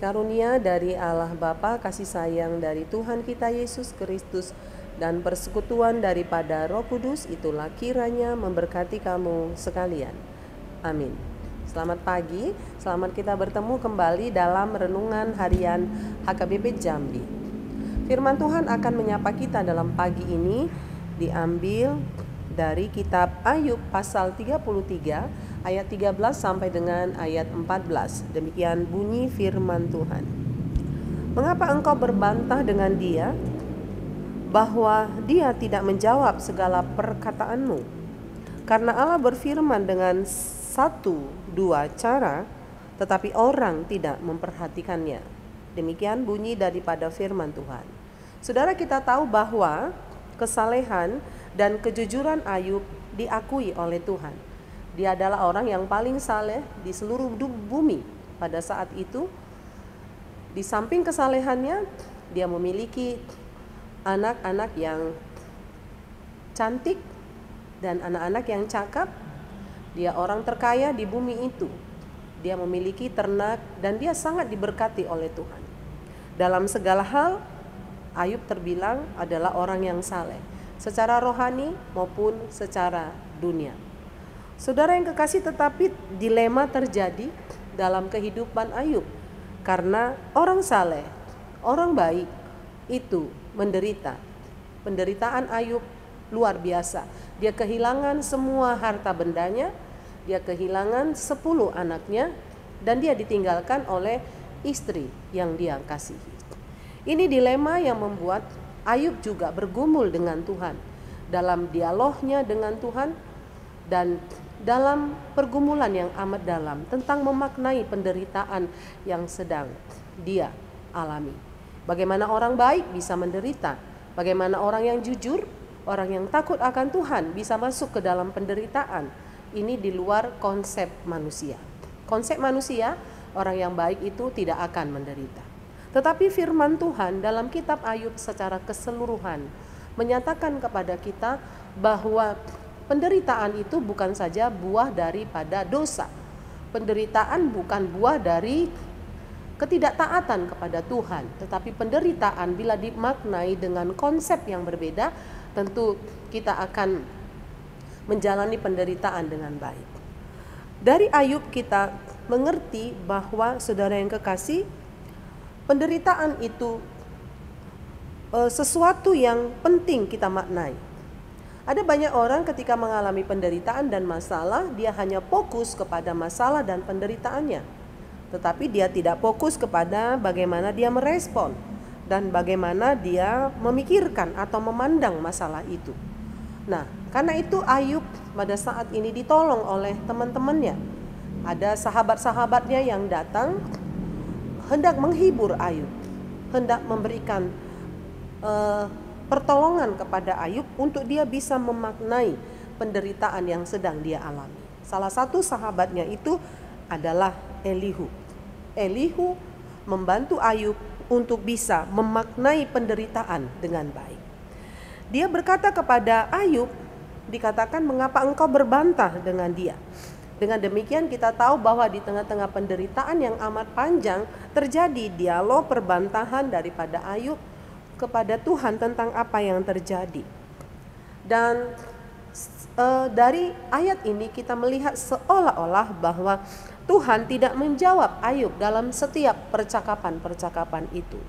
Kasih karunia dari Allah Bapa, kasih sayang dari Tuhan kita Yesus Kristus, dan persekutuan daripada Roh Kudus itulah kiranya memberkati kamu sekalian. Amin. Selamat pagi, selamat kita bertemu kembali dalam renungan harian HKBP Jambi. Firman Tuhan akan menyapa kita dalam pagi ini diambil dari kitab Ayub pasal 33 ayat 13 sampai dengan ayat 14. Demikian bunyi firman Tuhan. Mengapa engkau berbantah dengan dia, bahwa dia tidak menjawab segala perkataanmu? Karena Allah berfirman dengan satu dua cara, tetapi orang tidak memperhatikannya. Demikian bunyi daripada firman Tuhan. Saudara, kita tahu bahwa kesalehan dan kejujuran Ayub diakui oleh Tuhan. Dia adalah orang yang paling saleh di seluruh bumi pada saat itu. Di samping kesalehannya, dia memiliki anak-anak yang cantik dan anak-anak yang cakap. Dia orang terkaya di bumi itu. Dia memiliki ternak dan dia sangat diberkati oleh Tuhan. Dalam segala hal, Ayub terbilang adalah orang yang saleh, secara rohani maupun secara dunia. Saudara yang kekasih, tetapi dilema terjadi dalam kehidupan Ayub. Karena orang saleh, orang baik itu menderita. Penderitaan Ayub luar biasa. Dia kehilangan semua harta bendanya, dia kehilangan 10 anaknya, dan dia ditinggalkan oleh istri yang dia kasihi. Ini dilema yang membuat Ayub juga bergumul dengan Tuhan, dalam dialognya dengan Tuhan dan dalam pergumulan yang amat dalam tentang memaknai penderitaan yang sedang dia alami. Bagaimana orang baik bisa menderita, bagaimana orang yang jujur, orang yang takut akan Tuhan bisa masuk ke dalam penderitaan. Ini di luar konsep manusia. Konsep manusia, orang yang baik itu tidak akan menderita. Tetapi firman Tuhan dalam kitab Ayub secara keseluruhan menyatakan kepada kita bahwa penderitaan itu bukan saja buah daripada dosa. Penderitaan bukan buah dari ketidaktaatan kepada Tuhan, tetapi penderitaan bila dimaknai dengan konsep yang berbeda, tentu kita akan menjalani penderitaan dengan baik. Dari Ayub kita mengerti bahwa, saudara yang kekasih, penderitaan itu sesuatu yang penting kita maknai. Ada banyak orang ketika mengalami penderitaan dan masalah, dia hanya fokus kepada masalah dan penderitaannya, tetapi dia tidak fokus kepada bagaimana dia merespon dan bagaimana dia memikirkan atau memandang masalah itu. Nah, karena itu Ayub pada saat ini ditolong oleh teman-temannya. Ada sahabat-sahabatnya yang datang hendak menghibur Ayub, hendak memberikan pertolongan kepada Ayub untuk dia bisa memaknai penderitaan yang sedang dia alami. Salah satu sahabatnya itu adalah Elihu. Elihu membantu Ayub untuk bisa memaknai penderitaan dengan baik. Dia berkata kepada Ayub, dikatakan, mengapa engkau berbantah dengan dia? Dengan demikian kita tahu bahwa di tengah-tengah penderitaan yang amat panjang terjadi dialog perbantahan daripada Ayub kepada Tuhan tentang apa yang terjadi. Dan dari ayat ini kita melihat seolah-olah bahwa Tuhan tidak menjawab Ayub dalam setiap percakapan-percakapan itu.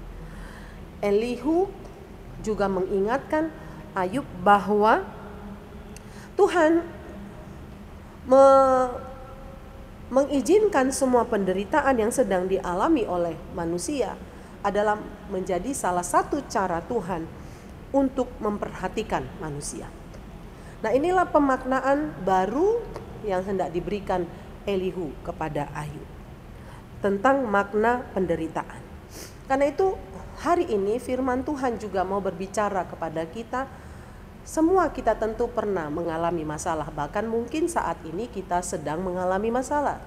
Elihu juga mengingatkan Ayub bahwa Tuhan mengizinkan semua penderitaan yang sedang dialami oleh manusia adalah menjadi salah satu cara Tuhan untuk memperhatikan manusia. Nah, inilah pemaknaan baru yang hendak diberikan Elihu kepada Ayub tentang makna penderitaan. Karena itu hari ini firman Tuhan juga mau berbicara kepada kita. Semua kita tentu pernah mengalami masalah, bahkan mungkin saat ini kita sedang mengalami masalah.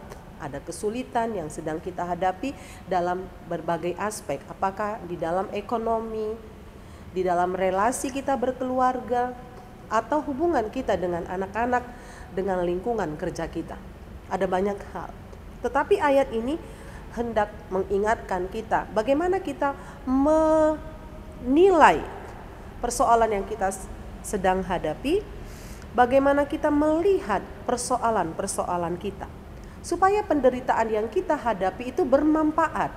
Ada kesulitan yang sedang kita hadapi dalam berbagai aspek, apakah di dalam ekonomi, di dalam relasi kita berkeluarga, atau hubungan kita dengan anak-anak, dengan lingkungan kerja kita. Ada banyak hal. Tetapi ayat ini hendak mengingatkan kita bagaimana kita menilai persoalan yang kita sedang hadapi, bagaimana kita melihat persoalan-persoalan kita, supaya penderitaan yang kita hadapi itu bermanfaat,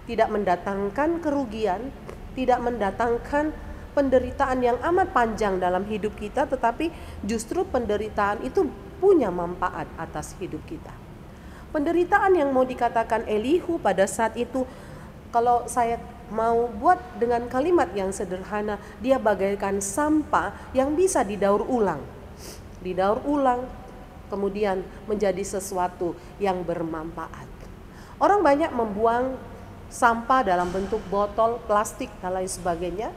tidak mendatangkan kerugian, tidak mendatangkan penderitaan yang amat panjang dalam hidup kita, tetapi justru penderitaan itu punya manfaat atas hidup kita. Penderitaan yang mau dikatakan Elihu pada saat itu, kalau saya mau buat dengan kalimat yang sederhana, dia bagaikan sampah yang bisa didaur ulang. Didaur ulang, kemudian menjadi sesuatu yang bermanfaat. Orang banyak membuang sampah dalam bentuk botol, plastik, dan lain sebagainya.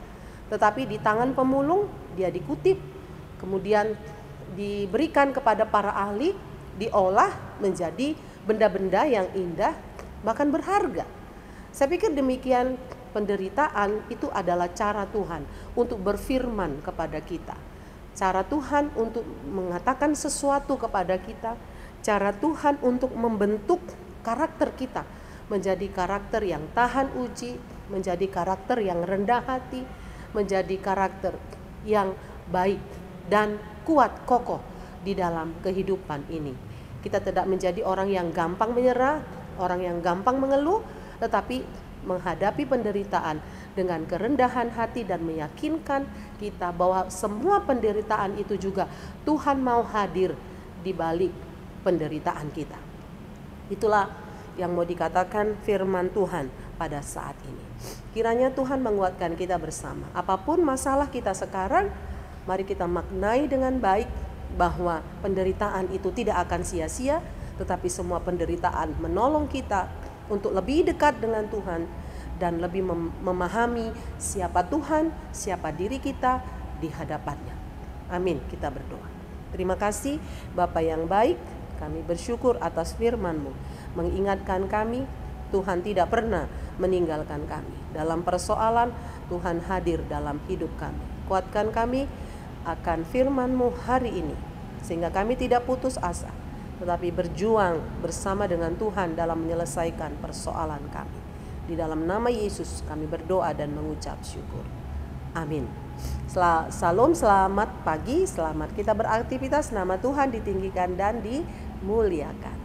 Tetapi di tangan pemulung dia dikutip, kemudian diberikan kepada para ahli, diolah menjadi benda-benda yang indah, bahkan berharga. Saya pikir demikian, penderitaan itu adalah cara Tuhan untuk berfirman kepada kita. Cara Tuhan untuk mengatakan sesuatu kepada kita, cara Tuhan untuk membentuk karakter kita menjadi karakter yang tahan uji, menjadi karakter yang rendah hati, menjadi karakter yang baik dan kuat kokoh di dalam kehidupan ini. Kita tidak menjadi orang yang gampang menyerah, orang yang gampang mengeluh, tetapi menghadapi penderitaan dengan kerendahan hati dan meyakinkan kita bahwa semua penderitaan itu juga Tuhan mau hadir di balik penderitaan kita. Itulah yang mau dikatakan firman Tuhan pada saat ini. Kiranya Tuhan menguatkan kita bersama. Apapun masalah kita sekarang, mari kita maknai dengan baik bahwa penderitaan itu tidak akan sia-sia, tetapi semua penderitaan menolong kita untuk lebih dekat dengan Tuhan dan lebih memahami siapa Tuhan, siapa diri kita di hadapannya. Amin, kita berdoa. Terima kasih Bapa yang baik, kami bersyukur atas firman-Mu, mengingatkan kami Tuhan tidak pernah meninggalkan kami. Dalam persoalan, Tuhan hadir dalam hidup kami. Kuatkan kami akan firman-Mu hari ini, sehingga kami tidak putus asa, tetapi berjuang bersama dengan Tuhan dalam menyelesaikan persoalan kami. Di dalam nama Yesus kami berdoa dan mengucap syukur. Amin. Salam, selamat pagi, selamat kita beraktivitas, nama Tuhan ditinggikan dan dimuliakan.